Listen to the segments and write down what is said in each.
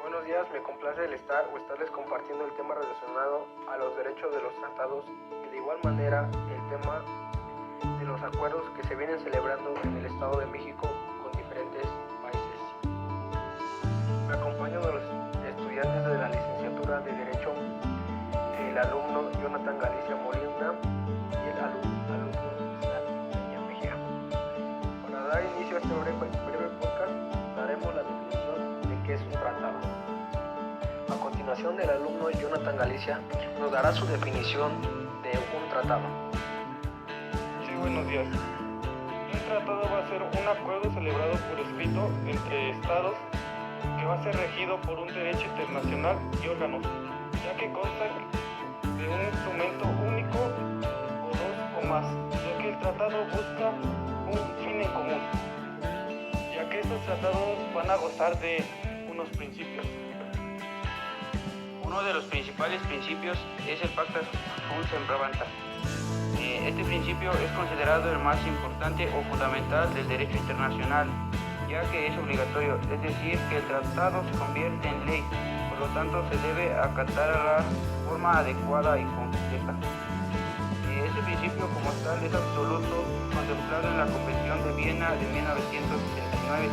Buenos días, me complace el estarles compartiendo el tema relacionado a los derechos de los tratados y de igual manera el tema de los acuerdos que se vienen celebrando en el Estado de México con diferentes países. Me acompañan los estudiantes de la licenciatura de Derecho, el alumno Jonathan Galicia Molina y el alumno Isaac Peña Mejía. Para dar inicio a este breve podcast, daremos la definición de qué es un tratado. A continuación, el alumno Jonathan Galicia nos dará su definición de un tratado. Sí, buenos días. Un tratado va a ser un acuerdo celebrado por escrito entre estados que va a ser regido por un derecho internacional y órganos, ya que consta de un instrumento único o dos o más, ya que el tratado busca un fin en común, ya que estos tratados van a gozar de unos principios. Uno de los principales principios es el Pacta Sunt Servanda. Este principio es considerado el más importante o fundamental del derecho internacional, ya que es obligatorio, es decir, que el tratado se convierte en ley, por lo tanto se debe acatar a la forma adecuada y completa. Este principio como tal es absoluto, contemplado en la Convención de Viena de 1969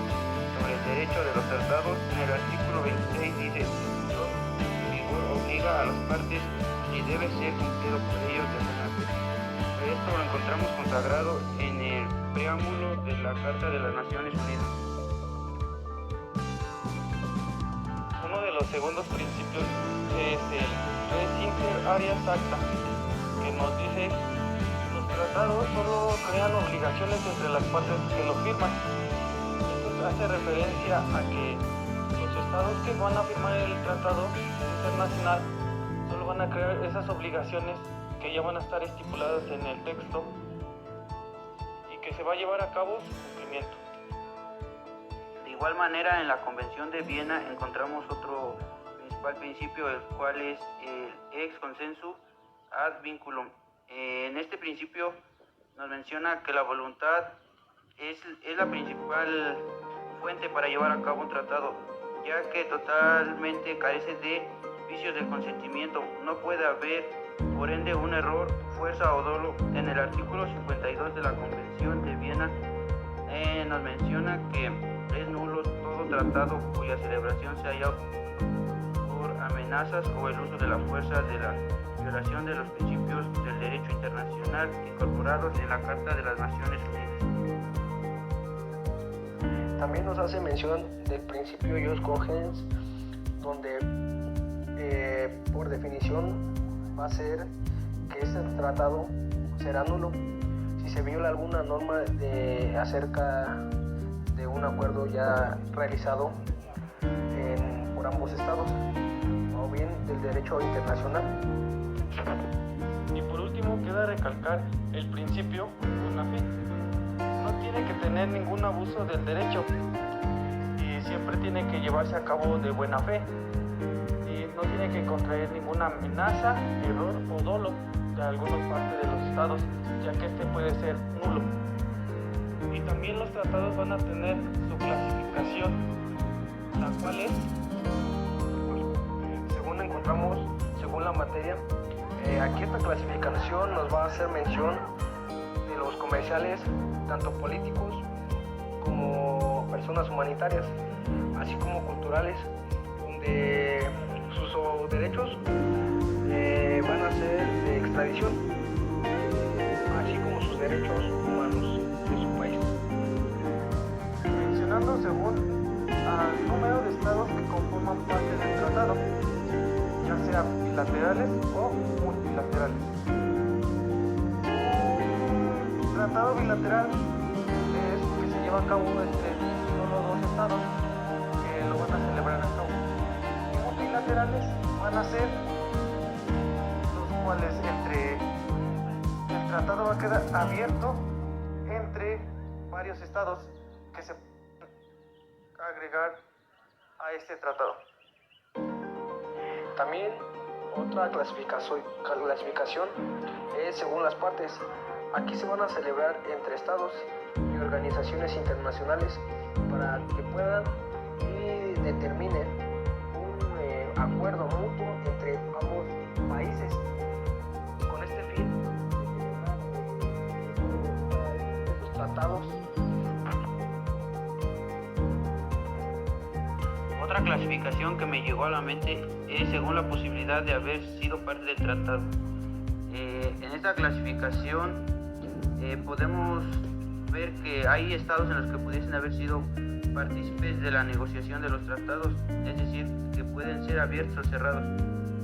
sobre el derecho de los tratados. En el artículo 26 dice: obliga a las partes y debe ser cumplido por ellos de buena fe. Esto lo encontramos consagrado en el preámbulo de la Carta de las Naciones Unidas. Uno de los segundos principios es el Res Inter Areas Acta, que nos dice que los tratados solo crean obligaciones entre las partes que lo firman. Esto hace referencia a que los estados que van a firmar el tratado internacional solo van a crear esas obligaciones que ya van a estar estipuladas en el texto y que se va a llevar a cabo su cumplimiento. De igual manera, en la Convención de Viena encontramos otro principal principio, el cual es el ex consensu ad vinculum. En este principio nos menciona que la voluntad es la principal fuente para llevar a cabo un tratado, ya que totalmente carece de vicios del consentimiento. No puede haber, por ende, un error, fuerza o dolo. En el artículo 52 de la Convención de Viena nos menciona que es nulo todo tratado cuya celebración se haya por amenazas o el uso de la fuerza, de la violación de los principios del derecho internacional incorporados en la Carta de las Naciones Unidas. También nos hace mención del principio Jus Cogens, donde por definición va a ser que este tratado será nulo si se viola alguna norma acerca de un acuerdo ya realizado por ambos estados o bien del derecho internacional. Y por último queda recalcar el principio buena fe. No tiene que tener ningún abuso del derecho y siempre tiene que llevarse a cabo de buena fe y no tiene que contraer ninguna amenaza, error o dolo de alguna parte de los estados, ya que este puede ser nulo. Y también los tratados van a tener su clasificación, la cual es, según la materia, aquí esta clasificación nos va a hacer mención de los comerciales, tanto políticos como personas humanitarias, así como culturales, donde sus derechos van a ser de extradición, así como sus derechos humanos de su país. mencionando según al número de estados que conforman parte del tratado, ya sea bilaterales o multilaterales. Un tratado bilateral es que se lleva a cabo entre solo dos estados que lo van a celebrar a cabo. Y multilaterales van a ser los cuales el tratado va a quedar abierto entre varios estados que se agregar a este tratado. También otra clasificación es según las partes. Aquí se van a celebrar entre estados y organizaciones internacionales para que puedan y determinen un Otra clasificación que me llegó a la mente es según la posibilidad de haber sido parte del tratado. En esta clasificación podemos ver que hay estados en los que pudiesen haber sido partícipes de la negociación de los tratados, es decir, que pueden ser abiertos o cerrados.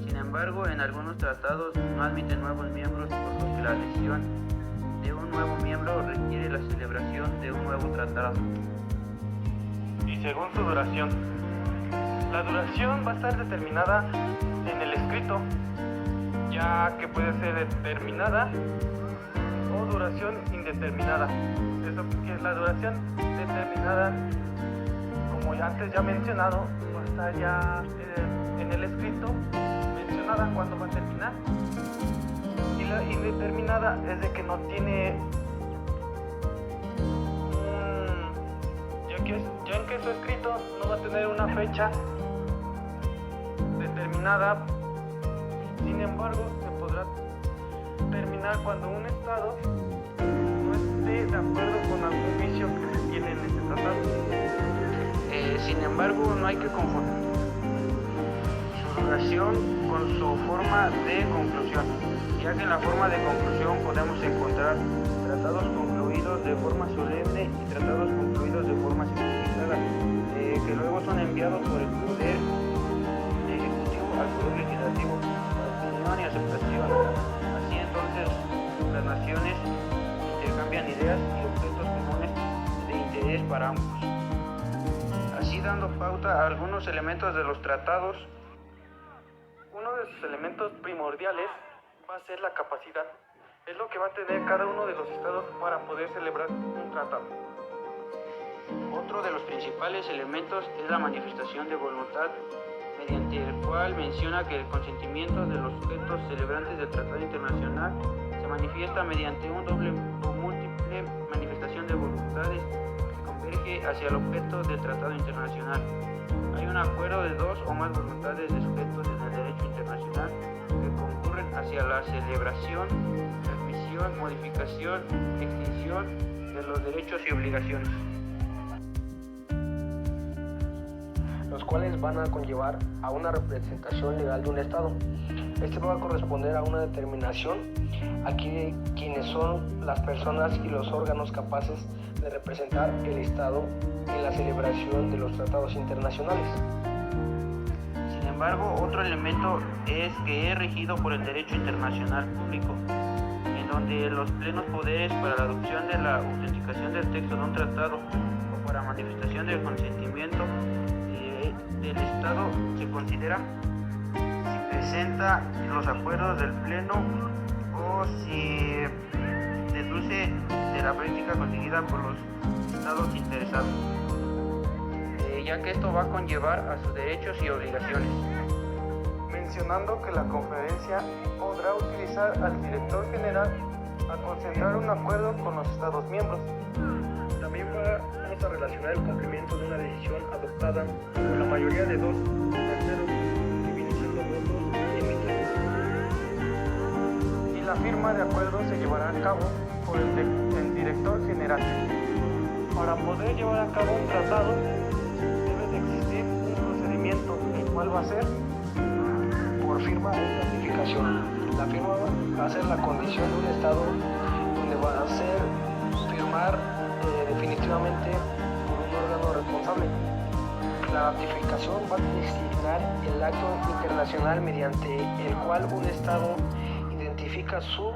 Sin embargo, en algunos tratados no admiten nuevos miembros, por lo que la adhesión de un nuevo miembro requiere la celebración de un nuevo tratado. Y según su duración, la duración va a estar determinada en el escrito, ya que puede ser determinada o duración indeterminada. Eso que es la duración determinada, como antes ya mencionado, va a estar ya en el escrito mencionada cuándo va a terminar. Y la indeterminada es de que no tiene ya en que su escrito no va a tener una fecha determinada. Sin embargo, se podrá terminar cuando un estado no esté de acuerdo con algún vicio que se tiene en este tratado. Sin embargo, no hay que confundir su duración con su forma de conclusión, ya que en la forma de conclusión podemos encontrar tratados concluidos de forma solemne y tratados concluidos de forma simplificada, que luego son enviados por el poder ejecutivo al poder legislativo para opinión y aceptación. Así entonces las naciones intercambian ideas y objetos comunes de interés para ambos. Así dando pauta a algunos elementos de los tratados. Uno de sus elementos primordiales va a ser la capacidad. Es lo que va a tener cada uno de los estados para poder celebrar un tratado. Otro de los principales elementos es la manifestación de voluntad, mediante el cual menciona que el consentimiento de los sujetos celebrantes del tratado internacional se manifiesta mediante un doble o múltiple manifestación de voluntades que converge hacia el objeto del tratado internacional. Hay un acuerdo de dos o más voluntades de sujetos en el derecho internacional que concurren hacia la celebración, transmisión, modificación, extinción de los derechos y obligaciones, los cuales van a conllevar a una representación legal de un Estado. Este va a corresponder a una determinación aquí de quienes son las personas y los órganos capaces de representar el Estado en la celebración de los tratados internacionales. Sin embargo, otro elemento es que es regido por el derecho internacional público, en donde los plenos poderes para la adopción de la autenticación del texto de un tratado o para manifestación del consentimiento del Estado se considera si presenta los acuerdos del pleno o si deduce de la práctica conseguida por los estados interesados, ya que esto va a conllevar a sus derechos y obligaciones. Mencionando que la conferencia podrá utilizar al director general a concentrar un acuerdo con los estados miembros. También vamos a relacionar el cumplimiento de una decisión adoptada por la mayoría de dos terceros que vienen siendo votos y emitidos. Y la firma de acuerdo se llevará a cabo por el director general. Para poder llevar a cabo un tratado debe de existir un procedimiento, el cual va a ser por firma de ratificación. La firma va a ser la condición de un Estado donde va a ser firmar definitivamente por un órgano responsable. La ratificación va a designar el acto internacional mediante el cual un Estado identifica su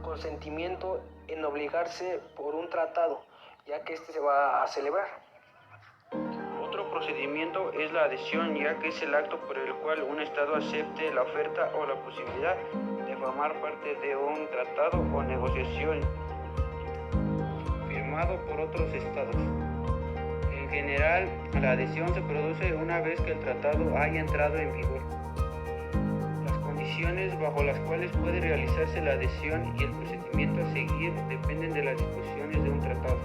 consentimiento en obligarse por un tratado, ya que este se va a celebrar. Otro procedimiento es la adhesión, ya que es el acto por el cual un Estado acepte la oferta o la posibilidad de formar parte de un tratado o negociación firmado por otros Estados. En general, la adhesión se produce una vez que el tratado haya entrado en vigor. Las condiciones bajo las cuales puede realizarse la adhesión y el procedimiento a seguir dependen de las disposiciones de un tratado.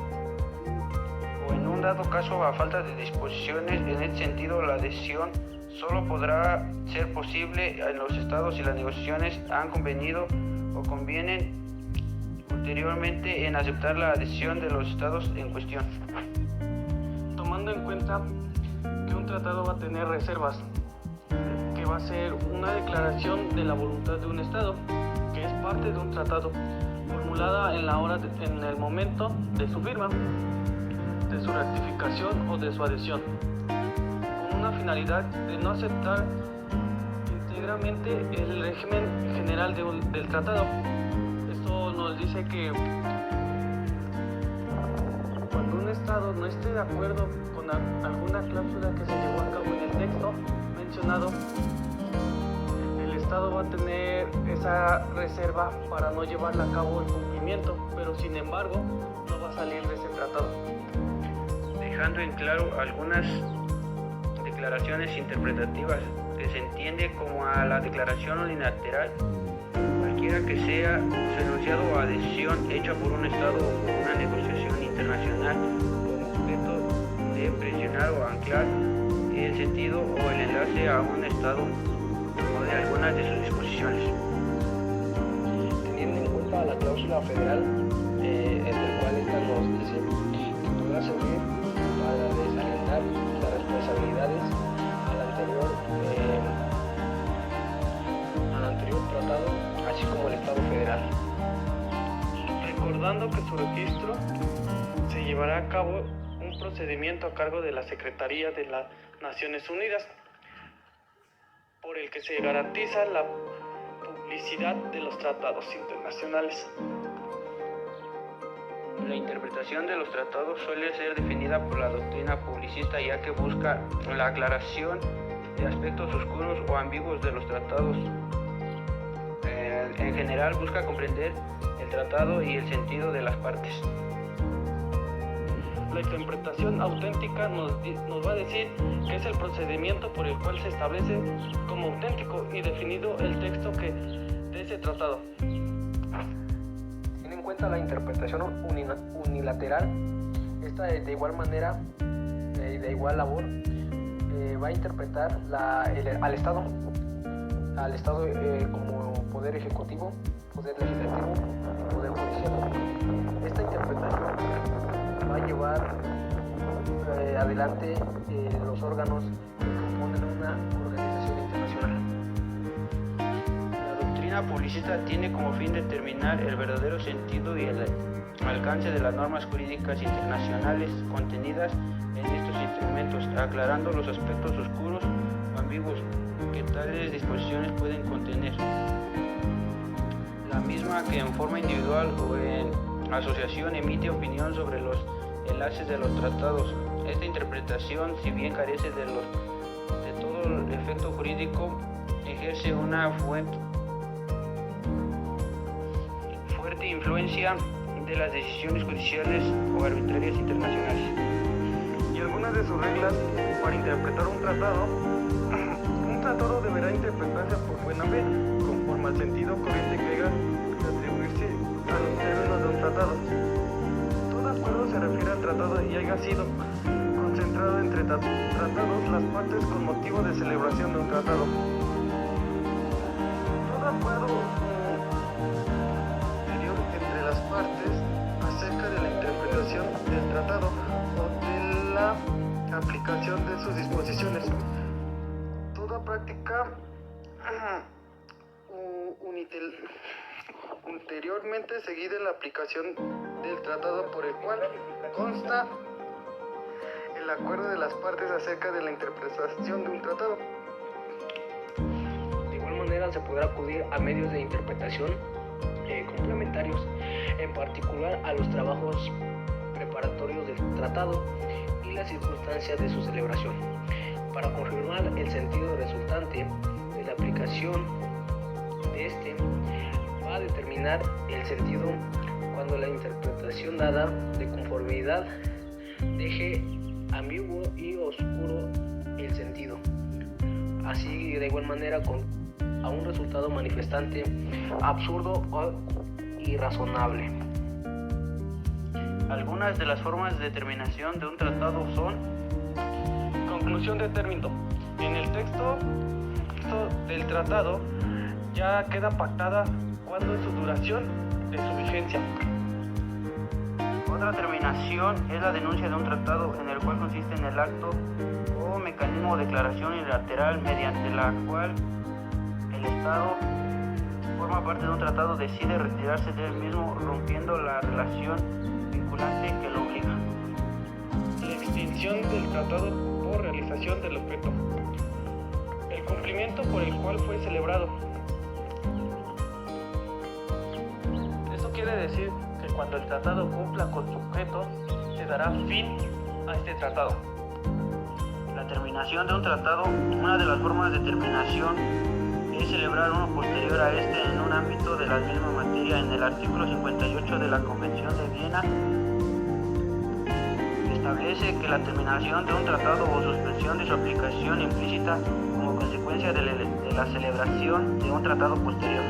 O en un dado caso, a falta de disposiciones en este sentido, la adhesión solo podrá ser posible en los estados si las negociaciones han convenido o convienen ulteriormente en aceptar la adhesión de los estados en cuestión. tomando en cuenta que un tratado va a tener reservas, que va a ser una declaración de la voluntad de un Estado, que es parte de un tratado, formulada en el momento de su firma, de su ratificación o de su adhesión, con una finalidad de no aceptar íntegramente el régimen general del tratado. Esto nos dice que cuando un Estado no esté de acuerdo con alguna cláusula que se llevó a cabo en el texto mencionado, el Estado va a tener esa reserva para no llevarla a cabo el cumplimiento, pero sin embargo no va a salir de ese tratado. Dejando en claro algunas declaraciones interpretativas que se entiende como a la declaración unilateral, cualquiera que sea su enunciado o adhesión hecha por un Estado o por una negociación internacional con objeto de presionar o anclar el sentido o el enlace a un Estado o de algunas de sus disposiciones. Teniendo en cuenta la cláusula federal, en el cual esta nos dice que podrá servir para desalentar las responsabilidades al anterior tratado, así como el Estado federal. Recordando que su registro se llevará a cabo un procedimiento a cargo de la Secretaría de las Naciones Unidas, por el que se garantiza la publicidad de los tratados internacionales. La interpretación de los tratados suele ser definida por la doctrina publicista, ya que busca la aclaración de aspectos oscuros o ambiguos de los tratados. En general busca comprender el tratado y el sentido de las partes. La interpretación auténtica nos va a decir que es el procedimiento por el cual se establece como auténtico y definido el texto de ese tratado. Teniendo en cuenta la interpretación unilateral, esta de igual manera, de igual labor, va a interpretar al Estado como poder ejecutivo, poder legislativo y poder judicial. Esta interpretación va a llevar adelante los órganos que componen una organización internacional. La doctrina publicista tiene como fin determinar el verdadero sentido y el alcance de las normas jurídicas internacionales contenidas en estos instrumentos, aclarando los aspectos oscuros o ambiguos que tales disposiciones pueden contener. La misma, que en forma individual o en asociación emite opinión sobre los enlaces de los tratados. Esta interpretación, si bien carece de todo el efecto jurídico, ejerce una fuerte influencia de las decisiones judiciales o arbitrarias internacionales. Y algunas de sus reglas para interpretar un tratado deberá interpretarse por buena fe, conforme al sentido corriente que haya de atribuirse a los términos de un tratado. Todo acuerdo se refiere al tratado y haya sido concentrado entre tratados las partes con motivo de celebración de un tratado. Todo acuerdo anterior entre las partes acerca de la interpretación del tratado o de la aplicación de sus disposiciones. Toda práctica ulteriormente seguida en la aplicación del tratado por el cual consta el acuerdo de las partes acerca de la interpretación de un tratado. De igual manera se podrá acudir a medios de interpretación complementarios, en particular a los trabajos preparatorios del tratado y las circunstancias de su celebración, para confirmar el sentido resultante de la aplicación de este. Va a determinar el sentido cuando la interpretación dada de conformidad deje ambiguo y oscuro el sentido, así de igual manera a un resultado manifestante absurdo o irrazonable. Algunas de las formas de determinación de un tratado son: conclusión de término. En el texto del tratado ya queda pactada cuándo es su duración de su vigencia. Otra terminación es la denuncia de un tratado, en el cual consiste en el acto o mecanismo de declaración unilateral mediante la cual el Estado forma parte de un tratado decide retirarse del mismo, rompiendo la relación vinculante que lo obliga. La extinción del tratado por realización del objeto. El cumplimiento por el cual fue celebrado. Esto quiere decir que cuando el tratado cumpla con su objeto, se dará fin a este tratado. La terminación de un tratado, una de las formas de terminación es celebrar uno posterior a este en un ámbito de la misma materia. En el artículo 58 de la Convención de Viena establece que la terminación de un tratado o suspensión de su aplicación implícita como consecuencia de la celebración de un tratado posterior.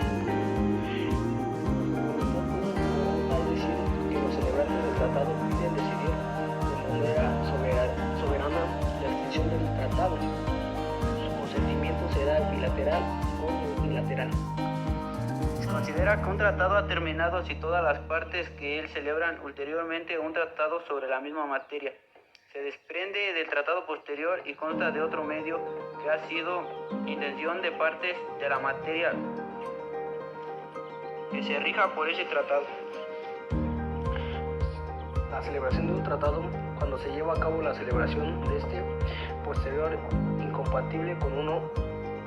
Al decir que los celebrantes del tratado piden decidir de manera soberana la extinción del tratado. Su consentimiento será bilateral o unilateral. Se considera que un tratado ha terminado si todas las partes que él celebran ulteriormente un tratado sobre la misma materia se desprende del tratado posterior y consta de otro medio que ha sido intención de partes de la materia que se rija por ese tratado. La celebración de un tratado, cuando se lleva a cabo la celebración de este posterior incompatible con uno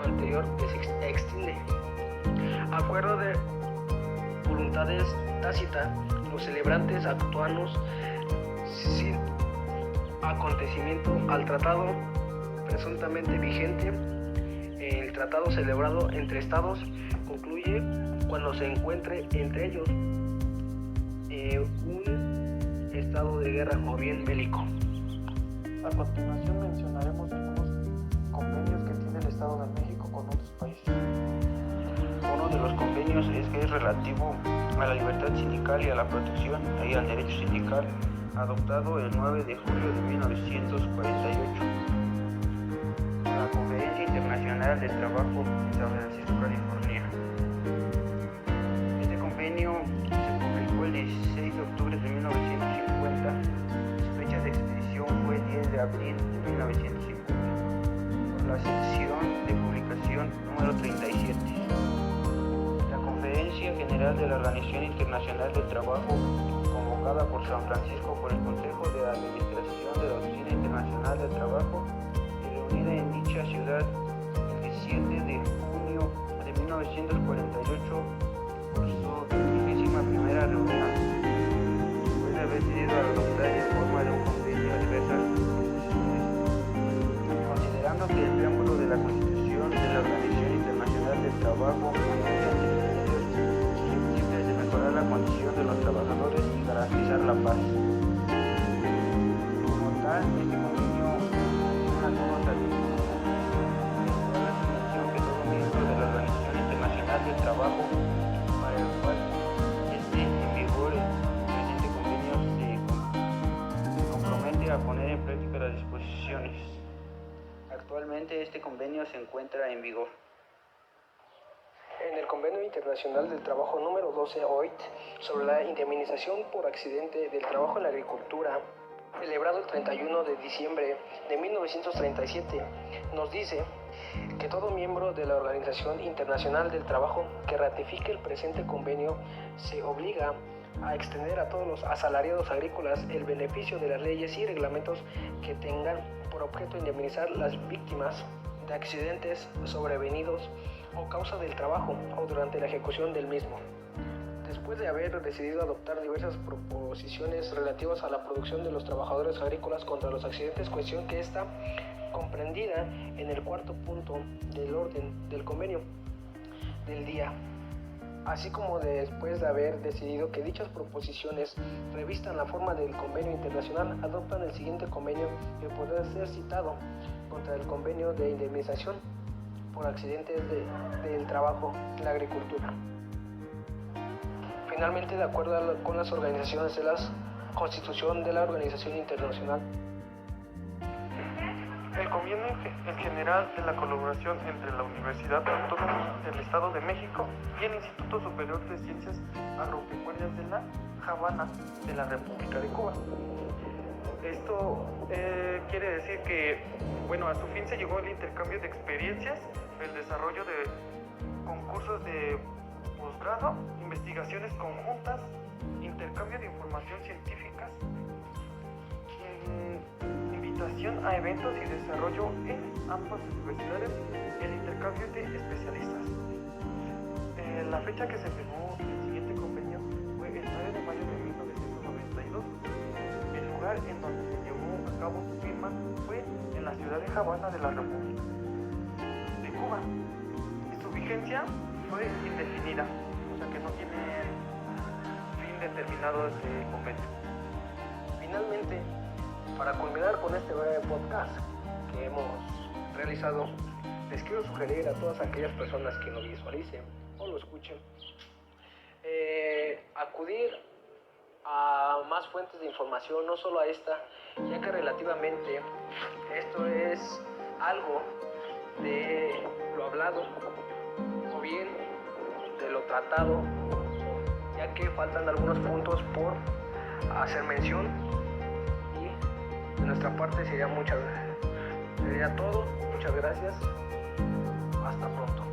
anterior que se extiende. Acuerdo de voluntades tácita, los celebrantes actuanos sin acontecimiento al tratado presuntamente vigente. El tratado celebrado entre estados concluye cuando se encuentre entre ellos un estado de guerra o bien bélico. A continuación mencionaremos algunos convenios que tiene el Estado de México con otros países. Uno de los convenios es que es relativo a la libertad sindical y a la protección y al derecho sindical, adoptado el 9 de julio de 1948 en la Conferencia Internacional del Trabajo en San Francisco, California. Este convenio se publicó el 16 de octubre de 1950. Su fecha de expedición fue el 10 de abril de 1950 por la sección de publicación número 37. La Conferencia General de la Organización Internacional del Trabajo, convocada por San Francisco por el Consejo de Administración de la Oficina Internacional del Trabajo y reunida en dicha ciudad el 17 de junio de 1948 por su 21ª reunión, después de haber decidido adoptar en forma de un convenio diversas disposiciones. Considerando que el preámbulo de la Constitución de la Organización Internacional del Trabajo de mejorar la condición de los trabajadores y garantizar la paz. Como tal, este convenio tiene algunos artículos de la asignación que todo miembro de la Organización Internacional del Trabajo para el cual esté en vigor el presente convenio se compromete a poner en práctica las disposiciones. Actualmente este convenio se encuentra en vigor. En el Convenio Internacional del Trabajo número 12 OIT sobre la indemnización por accidente del trabajo en la agricultura, celebrado el 31 de diciembre de 1937, nos dice que todo miembro de la Organización Internacional del Trabajo que ratifique el presente convenio se obliga a extender a todos los asalariados agrícolas el beneficio de las leyes y reglamentos que tengan por objeto indemnizar las víctimas de accidentes sobrevenidos o causa del trabajo o durante la ejecución del mismo. Después de haber decidido adoptar diversas proposiciones relativas a la producción de los trabajadores agrícolas contra los accidentes, cuestión que está comprendida en el cuarto punto del orden del convenio del día, así como después de haber decidido que dichas proposiciones revistan la forma del convenio internacional, adoptan el siguiente convenio que podrá ser citado contra el convenio de indemnización por accidentes del trabajo en la agricultura. Finalmente, de acuerdo con las organizaciones de la Constitución de la Organización Internacional, El convenio en general de la colaboración entre la Universidad Autónoma del Estado de México y el Instituto Superior de Ciencias Agropecuarias de La Habana de la República de Cuba. Esto quiere decir que, bueno, a su fin se llegó el intercambio de experiencias, el desarrollo de concursos de posgrado, investigaciones conjuntas, intercambio de información científicas, invitación a eventos y desarrollo en ambas universidades y el intercambio de especialistas. La fecha que se firmó el siguiente convenio fue el 9 de mayo de 1992. El lugar en donde se llevó a cabo su firma fue en la ciudad de Habana de la República de Cuba. Y su vigencia fue indefinida, o sea que no tiene fin determinado este convenio. Finalmente, para culminar con este breve podcast que hemos realizado, les quiero sugerir a todas aquellas personas que lo visualicen o lo escuchen, acudir a más fuentes de información, no solo a esta, ya que relativamente esto es algo de lo hablado o bien de lo tratado, ya que faltan algunos puntos por hacer mención, y de nuestra parte sería todo. Muchas gracias, hasta pronto.